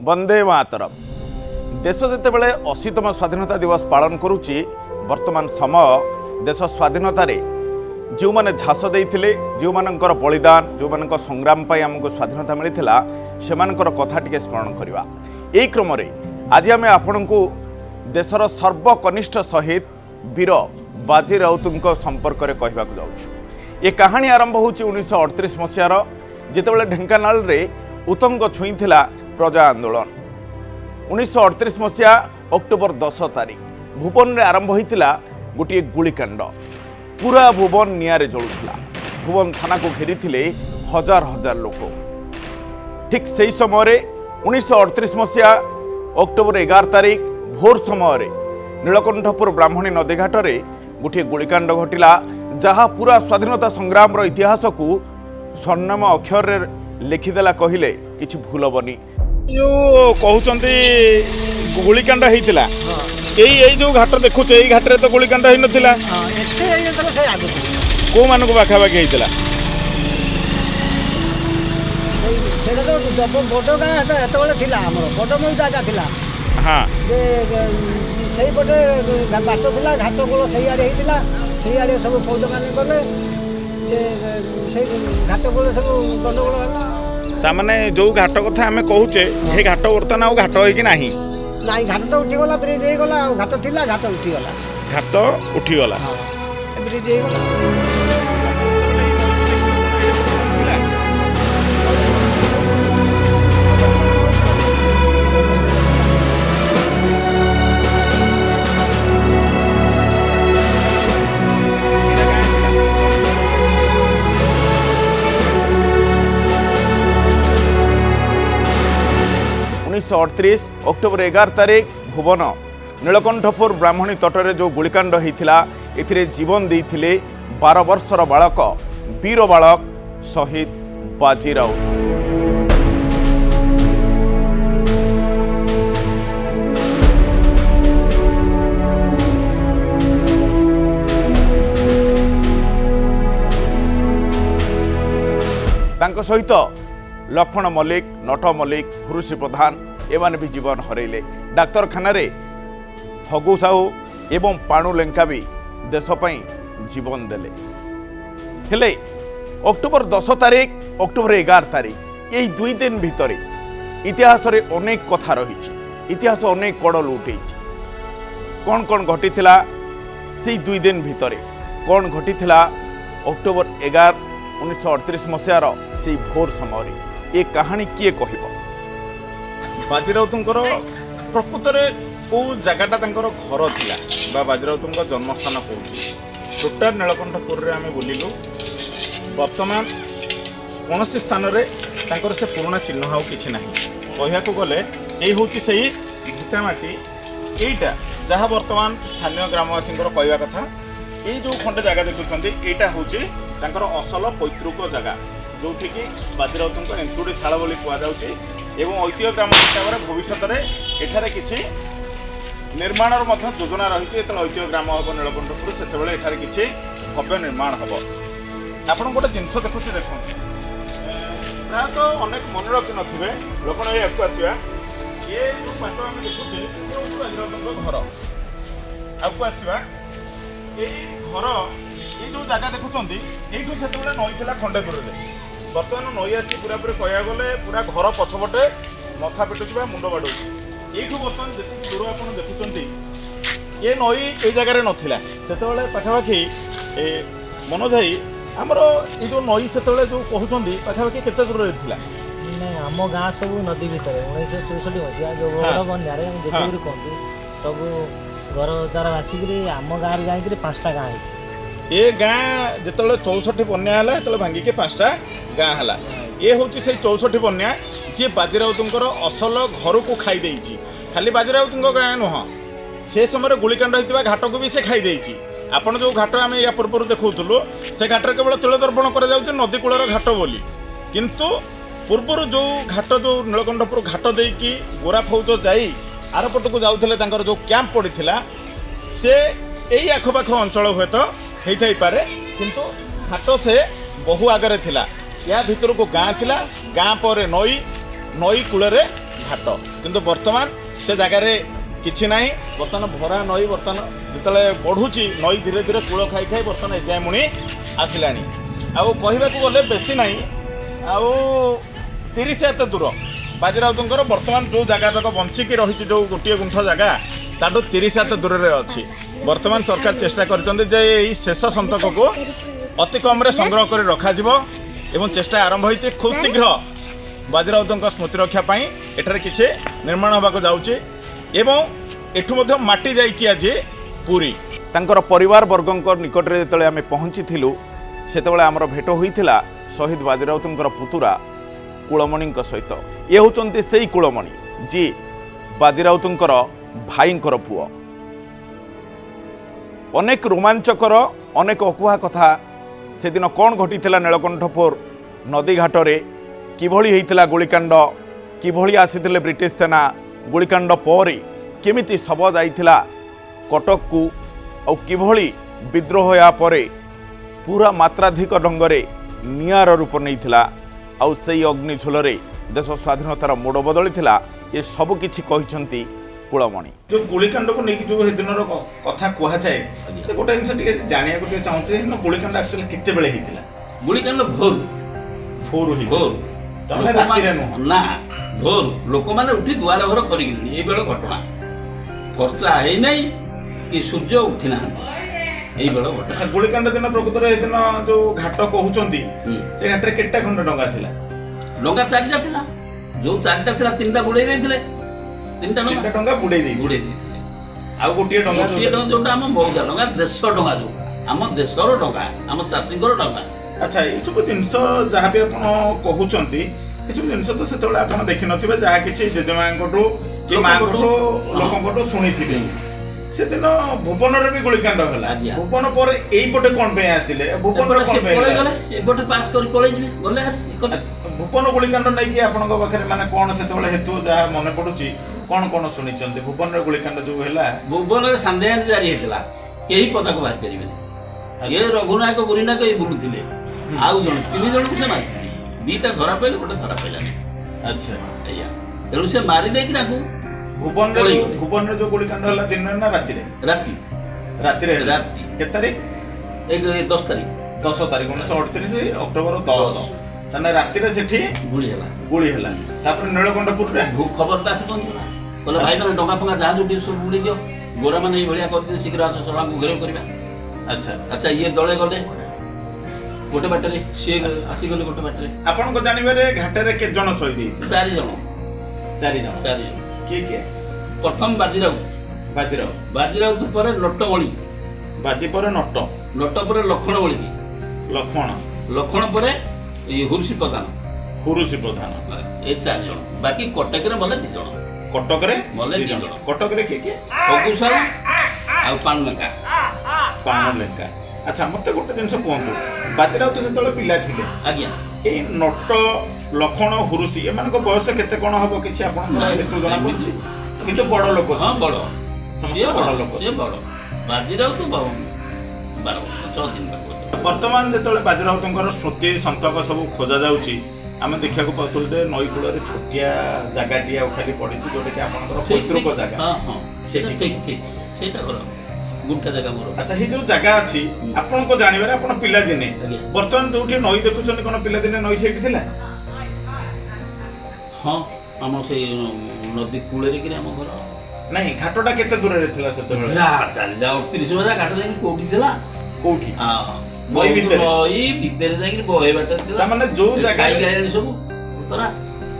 वंदे मातरम। देश जितेबाला 80तम स्वाधीनता दिवस पालन करुच्ची वर्तमान समय देश स्वाधीनतार जो मैंने झास देते जो मानकर बलिदान जो मान संग्राम आमको स्वाधीनता मिलता से कथा टी स्मरण करवा। यही क्रम आज आम आपण को देशर सर्वकनिष्ठ शहीद वीर बाजी राउत संपर्क में कहवाक जाऊँ। ये कहानी आरंभ हो 1938 मसीहार जितेबाला ढेंकानाल रे उतंग छुई प्रजा आंदोलन। 1938 मसीहा अक्टोबर 10 तारिख भुवन में आरंभ होता गोटे गुलिकांड। पूरा भुवन निआरे जलुला। भुवन थाना को घेरी हजार हजार लोक। ठीक से समय 1938 मसीहा अक्टोबर 11 तारिख भोर समय नीलकंठपुर ब्राह्मणी नदीघाट में गोटे गुलिकांड घटिला जहाँ पूरा स्वाधीनता संग्राम इतिहास को स्वर्णम अक्षर लिखिदेला कहले किछि भूल बनी। जो कहउचंती गुलिकांड हेइतिला एई जो घाट देखुचे एई घाट रे तो गुलिकांड हेइ नथिला। हां एते हेइ नथिला से आगु को मानको बाखा बाकी हेइतिला सेटा तो जब बडो गां एते बेले थिला हमर बडो मई जागा थिला। हां जे सेई पटे बाट थिला घाट कोलो सेई आरे हेइतिला सेई आरे सब फौज माने गले जे सेई घाट कोलो सब गंडगोल होला। तामाने जो घाट कथा आमे कहूचे हे घाट वर्तन आ घाट होई कि नाही नाही घाट तो उठी गला ब्रिज हे गला घाट थिला घाट उठी गला। घाट उठी गला हां ब्रिज हे गला। 1938 अक्टोबर 11 तारिख भुवन नीलकंठपुर ब्राह्मणी तटरे जो गुलिकांड होता एथिरे जीवन देते 12 वर्षर बालक वीर बालक शहीद बाजी राउत। तांको सहित लक्ष्मण मल्लिक नट मल्लिक हुरुश्री प्रधान एमाने भी जीवन हरैले। डाक्तरखाना रे हगु साहू एवं पाणु लेंका भी देशपाई जीवन देले। हेले अक्टोबर 10 तारिख अक्टोबर 11 तारिख यही 2 दिन भितर इतिहास रे अनेक कथा रही। इतिहास अनेक कड़ लुटे कौन कौन घटी से 2 दिन भितर कौन घटी अक्टोबर 11 1938 मसीहार से भोर समय ये कहानी किए कह बाजी राउतर प्रकृत कौ जगटा घर था बाजी राउतर जन्मस्थान कौटी टोटाल नीलकंठपुर में आम बुलू। बर्तमान कौन स्थान से पुराणा चिन्ह आउ कि कहया गले ये हूँ से भिटामाटी यहीटा जहाँ बर्तमान स्थानीय ग्रामवासी कहवा कथा ये जो खंडे जगह देखुं यहाँ हूँ असल पैतृक जगह जो कि बाजी राउतर एंतुड़ी शाला बोली कहुच्छे एवं ऐतिह्य ग्राम हिसाब से भविष्य में एठारे किसी निर्माण योजना रही है। जो ऐतिह्य ग्राम हम नीलकंठपुर से किसी भव्य निर्माण हम आप गोटे जिनस देखुचे देखो प्राय तो अनेक मन रखी नथिबे लोक आपको आसवा ये जो बाट आम देखुचे बाजी राउतर घर आपको आसवा यही घर ये जो जगह देखुं यू से नई था खंडे दूर में बर्तमान नई आसी पूरा पूरी कह गले पूरा घर पछपटे मथा पिटुवा मुंड बाड़ू यू बर्तमान जी दूर आप देखुं ये नई ये जगार नाला से पाखापाखि मनोज भाई आमर ये जो नई से जो कहते पाखापाखि केते दूर था आम गाँ सब नदी भितर 1964 मसीहा जो बड़ बन्या देखिए कहते सब घर द्वारा आसिक आम गाँव जाकर 5टा गाँ है। ये गाँ जो 64 बन्या है जो भांगिके 5टा गाँ है ये हूँ से 64 बन्या जी बाजी राउतर असल घर को खाई देछि। खाली बाजी राउतर गाँ नुह से समय गुलिकांड होता घाट को भी से खाई देछि। आपण जो घाट आम या पूर्व देखुलु से घाट केवल तिल दर्पण कर नदी कूलर घाट बोली किंतु पूर्वर जो घाट जो नीलकंठपुर घाट देकी गोरा फौज जाई आरपट को जाऊले जो कैंप पड़ा से यही आखपाख अंचल हुए तो होता ही पारे किंतु घाट से बहु आगे थिला या भितर को गाँ थिला गाँ पर नई नई कूल ଘାଟ କିନ୍ତୁ ବର୍ତ୍ତମାନ ସେ ଜାଗାରେ କିଛି ନାହିଁ। ବର୍ତ୍ତମାନ ଭରା ନଈ ବର୍ତ୍ତମାନ ଯେତେବେଳେ ବଢ଼ୁଛି ନଈ ଧୀରେ ଧୀରେ କୂଳ ଖାଇ ଖାଇ ବର୍ତ୍ତମାନ ଏଯାଏ ମୁଣି ଆସିଲାଣି। ଆଉ କହିବାକୁ ଗଲେ ବେଶୀ ନାହିଁ, ଆଉ 30 ଏତେ ଦୂର ବାଜିରାଉତଙ୍କର ବର୍ତ୍ତମାନ ଯେଉଁ ଜାଗା ତକ ବଞ୍ଚିକି ରହିଛି, ଯେଉଁ ଗୋଟିଏ ଗୁଣ୍ଠ ଜାଗା ତାଠୁ 30 ଏତେ ଦୂରରେ ଅଛି। ବର୍ତ୍ତମାନ ସରକାର ଚେଷ୍ଟା କରିଛନ୍ତି ଯେ ଏଇ ଶେଷ ସନ୍ତକକୁ ଅତି କମ୍ରେ ସଂଗ୍ରହ କରି ରଖାଯିବ ଏବଂ ଚେଷ୍ଟା ଆରମ୍ଭ ହୋଇଛି। ଖୁବ୍ ଶୀଘ୍ର ବାଜିରାଉତଙ୍କ ସ୍ମୃତି ରକ୍ଷା ପାଇଁ ଏଠାରେ କିଛି ନିର୍ମାଣ ହେବାକୁ ଯାଉଛି ଏବଂ ଏଠୁ ମଧ୍ୟ ମାଟି ଯାଇଛି ଆଜି ପୁରୀ। ତାଙ୍କର ପରିବାର ବର୍ଗଙ୍କ ନିକଟରେ ଯେତେବେଳେ ଆମେ ପହଞ୍ଚିଥିଲୁ ସେତେବେଳେ ଆମର ଭେଟ ହୋଇଥିଲା ଶହୀଦ ବାଜିରାଉତଙ୍କର ପୁତୁରା କୁଳମଣିଙ୍କ ସହିତ। ଇଏ ହେଉଛନ୍ତି ସେଇ କୁଳମଣି ଯିଏ ବାଜିରାଉତଙ୍କର ଭାଇଙ୍କର ପୁଅ। ଅନେକ ରୋମାଞ୍ଚକର ଅନେକ ଅକୁହା କଥା ସେଦିନ କ'ଣ ଘଟିଥିଲା ନୀଳକଣ୍ଠପୁର ନଦୀଘାଟରେ, କିଭଳି ହୋଇଥିଲା ଗୁଳିକାଣ୍ଡ, କିଭଳି ଆସିଥିଲେ ବ୍ରିଟିଶ ସେନା, ଗୁଳିକାଣ୍ଡ ପରେ କେମିତି ଶବ ଯାଇଥିଲା କଟକକୁ, ଆଉ କିଭଳି ବିଦ୍ରୋହ ହେବା ପରେ ପୁରା ମାତ୍ରାଧିକ ଢଙ୍ଗରେ ନିଆଁର ରୂପ ନେଇଥିଲା, ଆଉ ସେଇ ଅଗ୍ନିଝୁଲରେ ଦେଶ ସ୍ୱାଧୀନତାର ମୋଡ଼ ବଦଳିଥିଲା। ଏ ସବୁ କିଛି କହିଛନ୍ତି କୁଳମଣି। ଯେଉଁ ଗୁଳିକାଣ୍ଡକୁ ନେଇକି ଯେଉଁ ସେଦିନର କଥା କୁହାଯାଏ, ଗୋଟେ ଜିନିଷ ଟିକେ ଜାଣିବାକୁ ଟିକେ ଚାହୁଁଛି, ଗୁଳିକାଣ୍ଡ ଆକ୍ଚୁଆଲି କେତେବେଳେ ହେଇଥିଲା? ଗୁଳିକାଣ୍ଡ ଭୋରୁ ରାତିରେ ନୁହଁ ନା, ଭୋରୁ ଲୋକମାନେ ଉଠି ଦୁଆର ଘର କରିକି ଏଇବେଳ ଘଟଣା। ବର୍ଷା ହେଇନାହିଁ କି ସୂର୍ଯ୍ୟ ଉଠି ନାହାନ୍ତି, ଏଇବେଳ ଘଟଣା। ଗୁଳିକାଣ୍ଡ ଦିନ ପ୍ରକୃତରେ ଏଦିନ ଯୋଉ ଘାଟ କହୁଛନ୍ତି ସେ ଘାଟରେ କେତେ ଖଣ୍ଡ ଡଙ୍ଗା ଥିଲା? ଡଙ୍ଗା 4ଟା ଥିଲା, ଯୋଉ 4ଟା ଥିଲା 3ଟା ବୁଡେଇ ଦେଇଥିଲେ, 3ଟା ଡଙ୍ଗା ବୁଡେଇ ଦେଇଥିଲେ। ଆଉ ଗୋଟିଏ ଡଙ୍ଗା ଯୋଉଟା ଆମ ମୌଜା ଡଙ୍ଗା, ଦେଶ ଡଙ୍ଗା, ଯୋଉ ଆମ ଦେଶର ଡଙ୍ଗା, ଆମ ଚାଷୀଙ୍କର ଡଙ୍ଗା। ଆଚ୍ଛା, ଏଇସବୁ ଜିନିଷ ଯାହାବି ଆପଣ କହୁଛନ୍ତି, ଏସବୁ ଜିନିଷ ତ ସେତେବେଳେ ଆପଣ ଦେଖିନଥିବେ, ଯାହା କିଛି ଜେଜେମାଙ୍କଠୁ କି ମାଙ୍କଠୁ ଲୋକଙ୍କଠୁ ଶୁଣିଥିବେ। ସେଦିନ ଭୁବନରେ ବି ଗୁଳିକାଣ୍ଡ ହେଲା। ଭୁବନ ପରେ ଏଇପଟେ କଣ ପାଇଁ ଆସିଲେ? ଭୁବନରେ କଣ ପାଇଁ ଗଲେ? ଏପଟେ ପାସ୍ କରି ପଳେଇଯିବେ ଗଲେ। ଭୁବନ ଗୁଳିକାଣ୍ଡ ନେଇକି ଆପଣଙ୍କ ପାଖରେ ମାନେ କଣ ସେତେବେଳେ ହେତୁ ଯାହା ମନେ ପଡୁଛି, କଣ କଣ ଶୁଣିଛନ୍ତି? ଭୁବନରେ ଗୁଳିକାଣ୍ଡ ଯୋଉ ହେଲା, ଭୁବନରେ ସାନ୍ଧ୍ୟ ଜାରି ହେଇଥିଲା, କେହି ପଦାକୁ ବାହାରି ପାରିବେନି। ଇଏ ରଘୁନାୟକ ଗୁରିନାୟକ ଏଇ ବୁଲୁଥିଲେ, ଆଉ ଜଣେ 3 ଜଣଙ୍କୁ ସେ ମାରିଥିଲେ, 2ଟା ଧରା ପାଇଲେ, ଗୋଟେ ଧରା ପାଇଲାନି। ଆଚ୍ଛା, ଆଜ୍ଞା, ତେଣୁ ସେ ମାରି ଦେଇକି ତାକୁ ଭୁବନରେ ଯୋଉ ଗୁଳିକାଣ୍ଡ ହେଲା ଦିନରେ ନା ରାତିରେ? ରାତିରେ କେତେ ତାରିଖ? 10 ତାରିଖ 1938 ଅକ୍ଟୋବର 10। ତାହେଲେ ରାତିରେ ସେଠି ଗୁଳି ହେଲା। ତାପରେ ନୀଳକଣ୍ଠପୁରରେ ଖବରଟା ଆସି ପହଞ୍ଚିଲା, କହିଲେ ଭାଇ ମାନେ ଡଙ୍ଗା ଫଙ୍ଗା ଯାହା ଯୋଉଠି ସବୁ ବୁଡି ଦିଅ, ଗୋରା ମାନେ ଏଇଭଳିଆ କରିଦିଅ, ଶୀଘ୍ର ଆସ ସଭାକୁ ଘେରାଉ କରିବା। ଆଚ୍ଛା, ଇଏ ଦଳେ ଗଲେ ଗୋଟେ ବାଟରେ, ସିଏ ଆସିଗଲେ ଗୋଟେ ବାଟରେ। ଆପଣଙ୍କ ଜାଣିବାରେ ଘାଟରେ କେତେ ଜଣ ଶହୀଦ ହେଇଥିଲେ? 4 ଜଣ। 4 ଜଣ। କିଏ? ପ୍ରଥମ ବାଜିରାଉତ ପରେ ନଟବଳି, ବାଜି ପରେ ନଟ ପରେ ଲକ୍ଷ୍ମଣ ବଳି, ଲକ୍ଷ୍ମଣ ପରେ ହୁରୁସି ପ୍ରଧାନ। ଏ 4 ଜଣ। ବାକି କଟକରେ ମଲେ 2 ଜଣ। କଟକରେ କିଏ? ଫଗୁ ସାହୁ ଆଉ ପାଣଲେଙ୍କା। ଆଚ୍ଛା, ମତେ ଗୋଟେ ଜିନିଷ କୁହନ୍ତୁ, ବାଜିରାଉତ ଯେତେବେଳେ ପିଲା ଥିଲେ, ଆଜ୍ଞା, ଏଇ ନଟ, ଲକ୍ଷ୍ମଣ, ହୁରୁସି ଏମାନଙ୍କ ବୟସ କେତେ କଣ ହବ କିଛି ଆପଣଙ୍କର ଜଣା ପଡୁଛି? କିନ୍ତୁ ବଡ ଲୋକ। ହଁ, ବଡ ଲୋକ। ବାଜିରାଉତ 12 ବର୍ଷ 6 ଦିନ। ବର୍ତ୍ତମାନ ଯେତେବେଳେ ବାଜିରାଉତଙ୍କର ସ୍ମୃତି ସନ୍ତକ ସବୁ ଖୋଜା ଯାଉଛି, ଆମେ ଦେଖିବାକୁ ପାଉଥିଲୁ ଯେ ନଈ କୂଳରେ ଛୋଟିଆ ଜାଗାଟିଏ ଆଉ ଖାଲି ପଡିଛି, ଯୋଉଟାକି ଆପଣଙ୍କର ପୈତୃକ ଜାଗା। ସେଇଟା ଗୁଣ୍ଠା ଜାଗା ମୋର। ଆଚ୍ଛା, ଏଇ ଯୋଉ ଜାଗା ଅଛି ଆପଣଙ୍କ ଜାଣିବାରେ, ଆପଣ ପିଲାଦିନେ ବର୍ତ୍ତମାନ ଯୋଉଠି ନଈ ଦେଖୁଛନ୍ତି, କଣ ପିଲାଦିନେ ନଈ ସେଇଠି ଥିଲା? ହଁ, ଆମ ସେଇ ନଦୀ କୂଳରେ କିରି ଆମ ଘର। ନାଇଁ, ଘାଟଟା କେତେ ଦୂରରେ ଥିଲା ସେତେବେଳେ? 38 ଘାଟ ଯାଇକି କୋଉଠି ଥିଲା? କୋଉଠି? ନଈ ଭିତରେ ଯାଇକି ବହେ ବାଟରେ ଥିଲା। ମାନେ ଯୋଉ ଜାଗା ସବୁ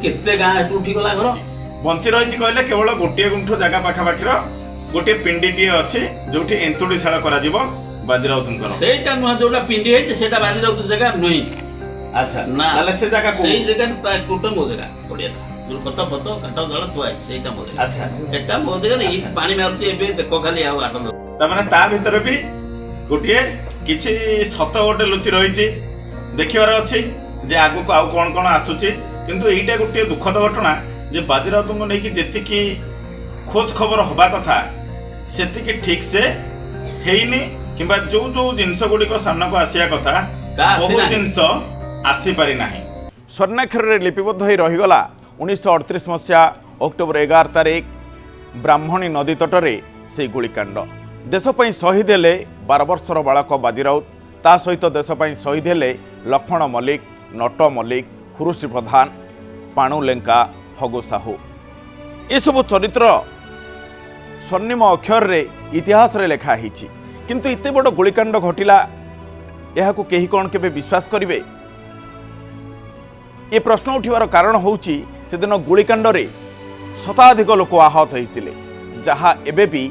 କେତେ ଗାଁ ଏଠୁ ଉଠିଗଲା ଘର। ବଞ୍ଚି ରହିଛି କହିଲେ କେବଳ ଗୋଟିଏ ଗୁଣ୍ଠ ଜାଗା ପାଖାପାଖିର ଗୋଟିଏ ପିଣ୍ଡିଟିଏ ଅଛି, ଯୋଉଠି ଏନ୍ତୁଡିଶାଳ କରାଯିବ ବାଜିରାଉତଙ୍କର। ସେଇଟା ନୁହଁ, ଯୋଉଟା ପିଣ୍ଡି ହେଇଛି ସେଇଟା ବାଜିରାଉତ ଜାଗା ନୁହେଁ। ଆଚ୍ଛା, ତାହେଲେ ସେ ଜାଗା ସେଇ ଜାଗାରେ ଟୋଟାଲ ମୋ ଜାଗା ପଡିଆଟା, ଯୋଉ ଖତ କାଠ ଜଳ ଥୁଆ ହେଇଛି, ସେଇଟା ମୋ ଜାଗା। ଆଚ୍ଛା, ଏଟା ମୋ ଜାଗାରେ ପାଣି ମାରୁଛି ଏବେ, ଦେଖ ଖାଲି। ଆଉ ତାମାନେ ତା ଭିତରେ ବି ଗୋଟିଏ କିଛି ସତ ଗୋଟେ ଲୁଚି ରହିଛି, ଦେଖିବାର ଅଛି ଯେ ଆଗକୁ ଆଉ କଣ କଣ ଆସୁଛି। କିନ୍ତୁ ଏଇଟା ଗୋଟିଏ ଦୁଃଖଦ ଘଟଣା ଯେ ବାଜିରାଉତଙ୍କୁ ନେଇକି ଯେତିକି ଖୋଜ ଖବର ହବା କଥା ସେତିକି ଠିକ ସେ ହେଇନି, କିମ୍ବା ଯୋଉ ଯୋଉ ଜିନିଷ ଗୁଡ଼ିକ ସାମ୍ନାକୁ ଆସିବା କଥା ବହୁତ ଜିନିଷ ଆସିପାରି ନାହିଁ। ସ୍ୱର୍ଣ୍ଣାକ୍ଷରରେ ଲିପିବଦ୍ଧ ହୋଇ ରହିଗଲା 1938 ମସିହା ଅକ୍ଟୋବର 11 ତାରିଖ ବ୍ରାହ୍ମଣୀ ନଦୀ ତଟରେ ସେହି ଗୁଳିକାଣ୍ଡ। ଦେଶ ପାଇଁ ଶହୀଦ ହେଲେ 12 ବର୍ଷର ବାଳକ ବାଜି ରାଉତ, ତା ସହିତ ଦେଶ ପାଇଁ ଶହୀଦ ହେଲେ ଲକ୍ଷ୍ମଣ ମଲ୍ଲିକ, ନଟ ମଲ୍ଲିକ, ହୁରୁଶ୍ରୀ ପ୍ରଧାନ, ପାଣୁ ଲେଙ୍କା, ହଗୁ ସାହୁ। ଏସବୁ ଚରିତ୍ର ସ୍ୱର୍ଣ୍ଣିମ ଅକ୍ଷରରେ ଇତିହାସରେ ଲେଖା ହୋଇଛି। କିନ୍ତୁ ଏତେ ବଡ଼ ଗୁଳିକାଣ୍ଡ ଘଟିଲା, ଏହାକୁ କେହି କ'ଣ କେବେ ବିଶ୍ୱାସ କରିବେ? ଏ ପ୍ରଶ୍ନ ଉଠିବାର କାରଣ ହେଉଛି ସେଦିନ ଗୁଳିକାଣ୍ଡରେ ଶତାଧିକ ଲୋକ ଆହତ ହୋଇଥିଲେ, ଯାହା ଏବେ ବି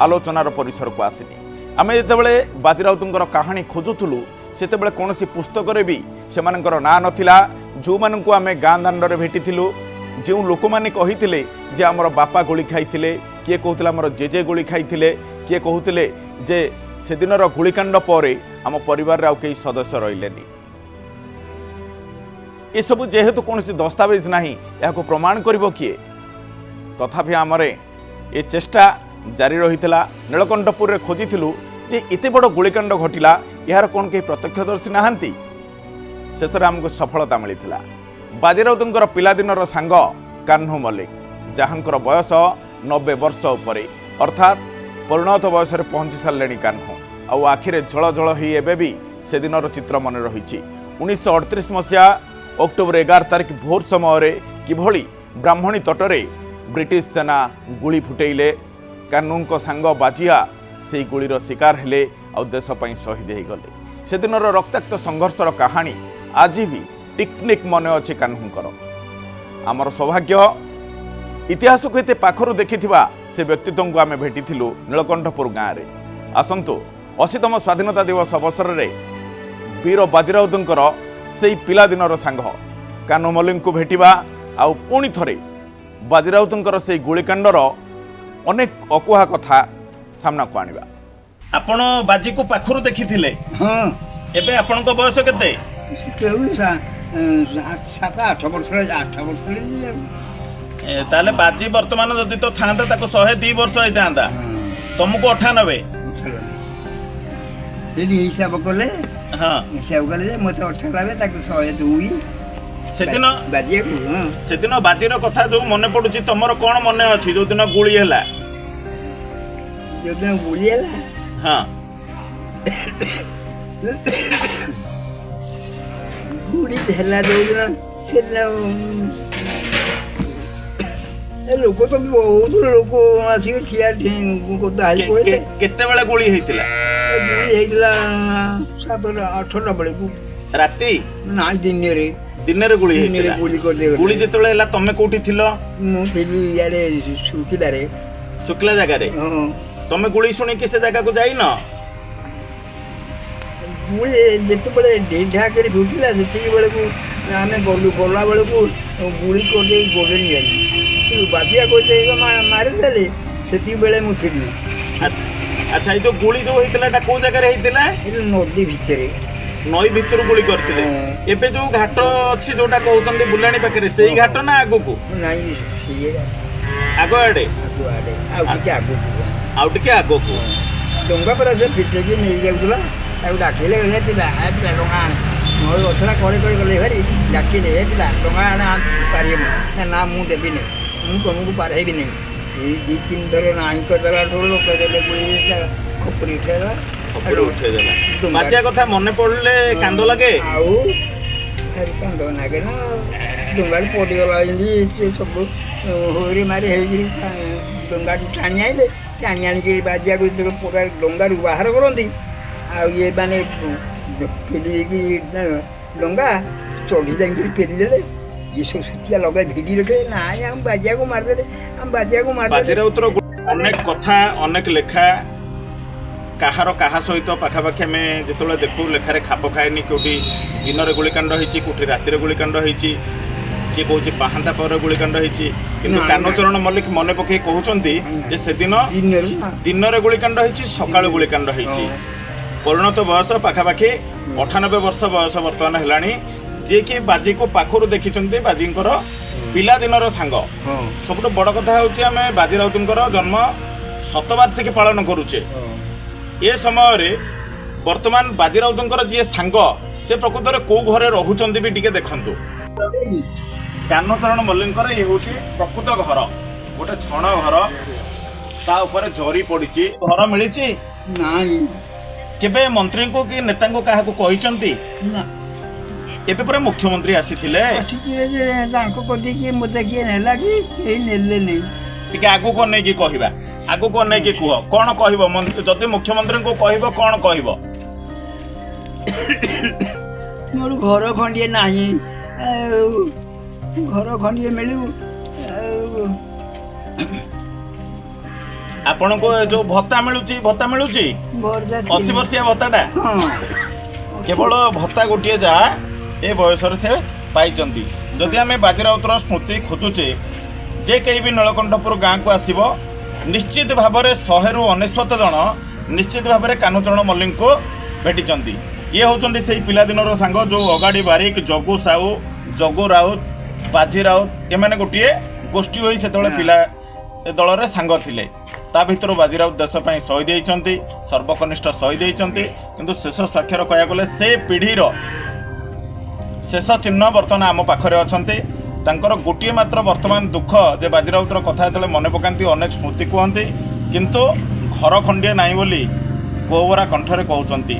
ଆଲୋଚନାର ପରିସରକୁ ଆସିନି। ଆମେ ଯେତେବେଳେ ବାଜି ରାଉତଙ୍କର କାହାଣୀ ଖୋଜୁଥିଲୁ ସେତେବେଳେ କୌଣସି ପୁସ୍ତକରେ ବି ସେମାନଙ୍କର ନାଁ ନଥିଲା। ଯେଉଁମାନଙ୍କୁ ଆମେ ଗାଁ ଦାଣ୍ଡରେ ଭେଟିଥିଲୁ, ଯେଉଁ ଲୋକମାନେ କହିଥିଲେ ଯେ ଆମର ବାପା ଗୁଳି ଖାଇଥିଲେ, କିଏ କହୁଥିଲେ ଆମର ଜେଜେ ଗୁଳି ଖାଇଥିଲେ, କିଏ କହୁଥିଲେ ଯେ ସେଦିନର ଗୁଳିକାଣ୍ଡ ପରେ ଆମ ପରିବାରରେ ଆଉ କେହି ସଦସ୍ୟ ରହିଲେନି। ଏସବୁ ଯେହେତୁ କୌଣସି ଦସ୍ତାବେଜ ନାହିଁ, ଏହାକୁ ପ୍ରମାଣ କରିବ କିଏ? ତଥାପି ଆମର ଏ ଚେଷ୍ଟା ଜାରି ରହିଥିଲା। ନୀଳକଣ୍ଠପୁରରେ ଖୋଜିଥିଲୁ ଯେ ଏତେ ବଡ଼ ଗୁଳିକାଣ୍ଡ ଘଟିଲା, ଏହାର କ'ଣ କେହି ପ୍ରତ୍ୟକ୍ଷଦର୍ଶୀ ନାହାନ୍ତି? ଶେଷରେ ଆମକୁ ସଫଳତା ମିଳିଥିଲା। ବାଜି ରାଉତଙ୍କର ପିଲାଦିନର ସାଙ୍ଗ କାହ୍ନୁ ମଲ୍ଲିକ, ଯାହାଙ୍କର ବୟସ 90 ବର୍ଷ ଉପରେ, ଅର୍ଥାତ୍ ପରିଣତ ବୟସରେ ପହଞ୍ଚି ସାରିଲେଣି କାହ୍ନୁ। ଆଉ ଆଖିରେ ଝଳ ଝଳ ହୋଇ ଏବେ ବି ସେଦିନର ଚିତ୍ର ମନେ ରହିଛି। 1938 ମସିହା ଅକ୍ଟୋବର 11 ତାରିଖ ଭୋର ସମୟରେ କିଭଳି ବ୍ରାହ୍ମଣୀ ତଟରେ ବ୍ରିଟିଶ ସେନା ଗୁଳି ଫୁଟେଇଲେ। କାହ୍ନୁଙ୍କ ସାଙ୍ଗ ବାଜିଆ ସେହି ଗୁଳିର ଶିକାର ହେଲେ ଆଉ ଦେଶ ପାଇଁ ଶହୀଦ ହୋଇଗଲେ। ସେଦିନର ରକ୍ତାକ୍ତ ସଂଘର୍ଷର କାହାଣୀ ଆଜି ବି ଟିକନିକ ମନେ ଅଛି କାହ୍ନୁଙ୍କର। ଆମର ସୌଭାଗ୍ୟ ଇତିହାସକୁ ଏତେ ପାଖରୁ ଦେଖିଥିବା ସେ ବ୍ୟକ୍ତିତ୍ୱଙ୍କୁ ଆମେ ଭେଟିଥିଲୁ ନୀଳକଣ୍ଠପୁର ଗାଁରେ। ଆସନ୍ତୁ 80ତମ ସ୍ୱାଧୀନତା ଦିବସ ଅବସରରେ ବୀର ବାଜି ରାଉତଙ୍କର ସେହି ପିଲାଦିନର ସାଙ୍ଗ କାହ୍ନୁ ମଲ୍ଲିକଙ୍କୁ ଭେଟିବା, ଆଉ ପୁଣି ଥରେ ବାଜି ରାଉତଙ୍କର ସେହି ଗୁଳିକାଣ୍ଡର ଅନେକ ଅକୁହା କଥା ସାମ୍ନାକୁ ଆଣିବା। ଆପଣ ବାଜିକୁ ପାଖରୁ ଦେଖିଥିଲେ? ହଁ, ଏବେ ଆପଣଙ୍କ ବୟସ କେତେ? ସେତେବେଳୁ 7-8 ବର୍ଷ 8 ବର୍ଷ ତାହେଲେ ବାଜି ବର୍ତ୍ତମାନ ଯଦି ତ ଥାନ୍ତା ତାକୁ 102 ବର୍ଷ ହେଇଥାନ୍ତା, ତମକୁ 98। ସେଠି ହିସାବ କଲେ ହଁ, ହିସାବ କଲେ ଯେ ମତେ 98, ତାକୁ 102 ସେଦିନ ବାଜିବାକୁ। ସେଦିନ ବାଜିର କଥା ଯୋଉ ମନେ ପଡୁଛି, ତମର କ'ଣ ମନେ ଅଛି ଯୋଉଦିନ ଗୁଳି ହେଲା? ଯୋଉଦିନ ଗୁଳି ହେଲା, ହଁ, ଗୁଳି ହେଲା ଯୋଉଦିନ ସେଦିନ ଲୋକ ତ ବହୁତ ଲୋକ ଆସିକି ଠିଆ ଧାଇ ପଡ଼ିଲେ। କେତେବେଳେ ଗୁଳି ହେଇଥିଲା? ଗୁଳି ହେଇଥିଲା 7-8ଟା ବେଳକୁ। ରାତି? ନାଇଁ, ଦିନରେ ଗୁଳି ଦିନରେ ହେଇଥିଲା। ଗୁଳି କରିଦେବେ। ଗୁଳି ଯେତେବେଳେ ହେଲା ତମେ କୋଉଠି ଥିଲ? ମୁଁ ଥିଲି ଇଆଡେ ଶୁଖିଲାରେ। ଶୁଖିଲା ଜାଗାରେ? ହଁ। ତମେ ଗୁଳି ଶୁଣିକି ସେ ଜାଗାକୁ ଯାଇନ? ଗୁଳି ଯେତେବେଳେ ଢିଢା କରି ଫୁଟିଲା ସେତିକି ବେଳକୁ ଆମେ ଗଲା ବେଳକୁ ଗୁଳି କରିଦେଇ ଗଲେଣି ଗାଡ଼ି। କିନ୍ତୁ ବାଜିଆ କହିଦେଇ ମାରିଦେଲେ, ସେତିକି ବେଳେ ମୁଁ ଥିଲି। ଆଚ୍ଛା, ଏଇ ଯୋଉ ଗୁଳି ଯୋଉ ହେଇଥିଲା ଏଟା କୋଉ ଜାଗାରେ ହେଇଥିଲା? ଏଠି ନଦୀ ଭିତରେ। ନଈ ଭିତରୁ ଗୁଳି କରିଥିଲେ? ଏବେ ଯୋଉ ଘାଟ ଅଛି ଯୋଉଟା କହୁଛନ୍ତି ବୁଲାଣି ପାଖରେ, ସେଇ ଘାଟ ନା ଆଗକୁ? ନାଇଁ, ଆଗ ଆଡେ? ଆଉ ଟିକେ ଆଗକୁ। ଆଉ ଟିକେ ଆଗକୁ? ଡଙ୍ଗା ପରା ସେ ଫିଟେଇକି ନେଇଯାଉଥିଲା, ତାକୁ ଡାକିଲେ ପିଲା ଡଙ୍ଗା ଆଣେ। ନଈ ଅଥରା କରି ଗଲେ ଭାରି, ଡାକିଲେ ପିଲା ଡଙ୍ଗା ଆଣେ ପାରିବ ନା, ମୁଁ ଦେବିନି, ମୁଁ ତମକୁ ପାରେଇବି ନାହିଁ। ଏଇ 2-3 ଥର ନାହିଁ କରିଦେଲା ଠୁ ଲୋକ ଦେଲେ ଗୁଳି ଖପୁରି ଉଠେଇଦେଲା। ବାଜିଆ କଥା ମନେ ପଡିଲେ କାନ୍ଦ ଲାଗେ। ଆଉ କାନ୍ଦ ଲାଗେ ନା, ଡଙ୍ଗାଟି ପଡ଼ିଗଲା ଏମିତି ସବୁ ହୋରି ମାରି ହେଇକିରି ଡଙ୍ଗାଠୁ ଟାଣି ଆଣିଲେ। ଟାଣି ଆଣିକିରି ବାଜିଆକୁ ଯେତେବେଳେ ଡଙ୍ଗାରୁ ବାହାର କରନ୍ତି, ଆଉ ଇଏ ମାନେ ଫେରି ଦେଇକି ଡଙ୍ଗା ଚଢ଼ି ଯାଇକିରି ଫେରିଦେଲେ। ଇଏ ସବୁ ସୁତିଆ ଲଗାଇ ଭିଡ଼ି ରଖିଲେ। ନାଇଁ, ଆମ ବାଜିଆକୁ ମାରିଦେଲେ, ଆମ ବାଜିଆକୁ ମାରିଦେଲେ। ବାଜି ରାଉତର ଅନେକ କଥା, ଅନେକ ଲେଖା, କାହାର କାହା ସହିତ ପାଖାପାଖି ଆମେ ଯେତେବେଳେ ଦେଖୁ ଲେଖାରେ ଖାପ ଖାଏନି। କେଉଁଠି ଦିନରେ ଗୁଳିକାଣ୍ଡ ହେଇଛି, କେଉଁଠି ରାତିରେ ଗୁଳିକାଣ୍ଡ ହେଇଛି, କିଏ କହୁଛି ପାହାନ୍ତା ପରେ ଗୁଳିକାଣ୍ଡ ହେଇଛି। କିନ୍ତୁ କାହ୍ନୁଚରଣ ମଲ୍ଲିକ ମନେ ପକେଇ କହୁଛନ୍ତି ଯେ ସେଦିନ ଦିନରେ ଗୁଳିକାଣ୍ଡ ହେଇଛି, ସକାଳୁ ଗୁଳିକାଣ୍ଡ ହେଇଛି। ପରିଣତ ବୟସ ପାଖାପାଖି 98 ବର୍ଷ ବୟସ ବର୍ତ୍ତମାନ ହେଲାଣି। ଯିଏକି ବାଜିକୁ ପାଖରୁ ଦେଖିଛନ୍ତି, ବାଜିଙ୍କର ପିଲାଦିନର ସାଙ୍ଗ। ସବୁଠୁ ବଡ଼ କଥା ହେଉଛି ଆମେ ବାଜି ରାଉତଙ୍କର ଜନ୍ମ ଶତବାର୍ଷିକୀ ପାଳନ କରୁଛେ। ଏ ସମୟରେ ବର୍ତ୍ତମାନ ବାଜି ରାଉତଙ୍କର ଯିଏ ସାଙ୍ଗ, ସେ ପ୍ରକୃତରେ କୋଉ ଘରେ ରହୁଛନ୍ତି ବି ଟିକେ ଦେଖନ୍ତୁ। କାହ୍ନୁଚରଣ ମଲ୍ଲିକଙ୍କର ଇଏ ହେଉଛି ପ୍ରକୃତ ଘର, ଗୋଟେ ଛଣ ଘର, ତା ଉପରେ ଜରି ପଡ଼ିଛି। ଘର ମିଳିଛି ନାଇଁ କେବେ ମନ୍ତ୍ରୀଙ୍କୁ କି ନେତାଙ୍କୁ କାହାକୁ କହିଛନ୍ତି? ନା ଏବେ ପରେ ମୁଖ୍ୟମନ୍ତ୍ରୀ ଆସିଥିଲେ, ଆସିଥିଲେ ଯେ ତାଙ୍କ କତିକି ମୋତେ କିଏ ନେଲା କି କେହି ନେଲେ ନେଇ। ଟିକେ ଆଗକୁ ଅନେଇକି କହିବା, ଆଗକୁ ଅନେଇକି କୁହ କଣ କହିବ? ଯଦି ମୁଖ୍ୟମନ୍ତ୍ରୀଙ୍କୁ କହିବ କଣ କହିବ? ମୋର ଘର ଖଣ୍ଡିଏ ନାହିଁ, ଆଉ ଘର ଖଣ୍ଡିଏ ମିଳୁ। ଆଉ ଆପଣଙ୍କୁ ଯୋଉ ଭତ୍ତା ମିଳୁଛି, ଭତ୍ତା ମିଳୁଛି ବରଯାତ୍ରୀ 80 ବର୍ଷିଆ ଭତ୍ତାଟା, ହଁ କେବଳ ଭତ୍ତା ଗୋଟିଏ ଯାହା ଏ ବୟସରେ ସେ ପାଇଛନ୍ତି। ଯଦି ଆମେ ବାଜି ରାଉତର ସ୍ମୃତି ଖୋଜୁଛେ, ଯେ କେହି ବି ନୀଳକଣ୍ଠପୁର ଗାଁକୁ ଆସିବ, ନିଶ୍ଚିତ ଭାବରେ 100ରୁ 99 ଜଣ ନିଶ୍ଚିତ ଭାବରେ କାହ୍ନୁଚରଣ ମଲ୍ଲିକଙ୍କୁ ଭେଟିଛନ୍ତି। ଇଏ ହେଉଛନ୍ତି ସେଇ ପିଲାଦିନର ସାଙ୍ଗ, ଯୋଉ ଅଗାଡ଼ି ବାରିକ, ଜଗୁ ସାହୁ, ଜଗୁ ରାଉତ, ବାଜି ରାଉତ, ଏମାନେ ଗୋଟିଏ ଗୋଷ୍ଠୀ ହୋଇ ସେତେବେଳେ ପିଲା ଦଳରେ ସାଙ୍ଗ ଥିଲେ। ତା ଭିତରୁ ବାଜି ରାଉତ ଦେଶ ପାଇଁ ଶହୀଦ ହେଇଛନ୍ତି, ସର୍ବକନିଷ୍ଠ ଶହୀଦ ହେଇଛନ୍ତି। କିନ୍ତୁ ଶେଷ ସ୍ୱାକ୍ଷର କହିବାକୁ ଗଲେ ସେ ପିଢ଼ିର ଶେଷ ଚିହ୍ନ ବର୍ତ୍ତମାନ ଆମ ପାଖରେ ଅଛନ୍ତି। ତାଙ୍କର ଗୋଟିଏ ମାତ୍ର ବର୍ତ୍ତମାନ ଦୁଃଖ ଯେ ବାଜି ରାଉତର କଥା ଯେତେବେଳେ ମନେ ପକାନ୍ତି ଅନେକ ସ୍ମୃତି କୁହନ୍ତି, କିନ୍ତୁ ଘର ଖଣ୍ଡିଏ ନାହିଁ ବୋଲି କୋହବରା କଣ୍ଠରେ କହୁଛନ୍ତି।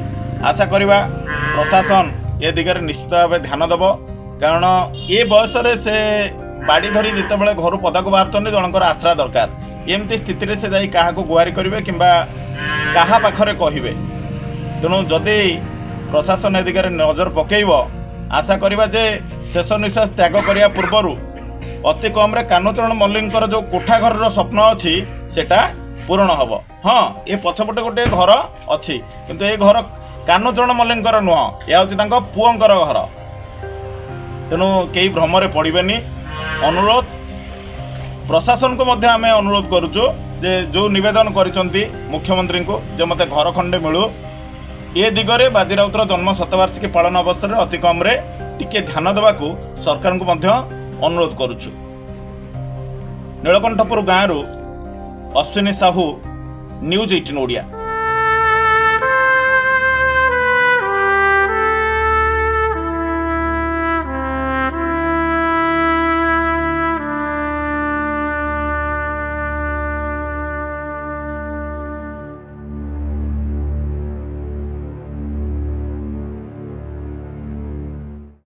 ଆଶା କରିବା ପ୍ରଶାସନ ଏ ଦିଗରେ ନିଶ୍ଚିତ ଭାବେ ଧ୍ୟାନ ଦେବ, କାରଣ ଏ ବୟସରେ ସେ ବାଡ଼ି ଧରି ଯେତେବେଳେ ଘରୁ ପଦାକୁ ବାହାରୁଛନ୍ତି ଜଣଙ୍କର ଆଶ୍ରା ଦରକାର। ଏମିତି ସ୍ଥିତିରେ ସେ ଯାଇ କାହାକୁ ଗୁହାରି କରିବେ କିମ୍ବା କାହା ପାଖରେ କହିବେ? ତେଣୁ ଯଦି ପ୍ରଶାସନ ଏ ଦିଗରେ ନଜର ପକାଇବ, ଆଶା କରିବା ଯେ ଶେଷ ନିଶ୍ୱାସ ତ୍ୟାଗ କରିବା ପୂର୍ବରୁ ଅତି କମ୍ରେ କାହ୍ନୁଚରଣ ମଲ୍ଲିକଙ୍କର ଯେଉଁ କୋଠା ଘରର ସ୍ୱପ୍ନ ଅଛି ସେଟା ପୂରଣ ହେବ। ହଁ, ଏ ପଛପଟେ ଗୋଟେ ଘର ଅଛି, କିନ୍ତୁ ଏ ଘର କାହ୍ନୁଚରଣ ମଲ୍ଲିକଙ୍କର ନୁହଁ, ଏହା ହେଉଛି ତାଙ୍କ ପୁଅଙ୍କର ଘର। ତେଣୁ କେହି ଭ୍ରମରେ ପଡ଼ିବେନି। ଅନୁରୋଧ ପ୍ରଶାସନକୁ ମଧ୍ୟ ଆମେ ଅନୁରୋଧ କରୁଛୁ ଯେ ଯେଉଁ ନିବେଦନ କରିଛନ୍ତି ମୁଖ୍ୟମନ୍ତ୍ରୀଙ୍କୁ ଯେ ମୋତେ ଘର ଖଣ୍ଡେ ମିଳୁ, ଏ ଦିଗରେ ବାଜି ରାଉତର ଜନ୍ମ ଶତବାର୍ଷିକୀ ପାଳନ ଅବସରରେ ଅତି କମ୍ରେ ଟିକେ ଧ୍ୟାନ ଦେବାକୁ ସରକାରଙ୍କୁ ମଧ୍ୟ ଅନୁରୋଧ କରୁଛୁ। ନୀଳକଣ୍ଠପୁର ଗାଁରୁ ଅଶ୍ୱିନୀ ସାହୁ, ନ୍ୟୁଜ୍ 18 ଓଡ଼ିଆ।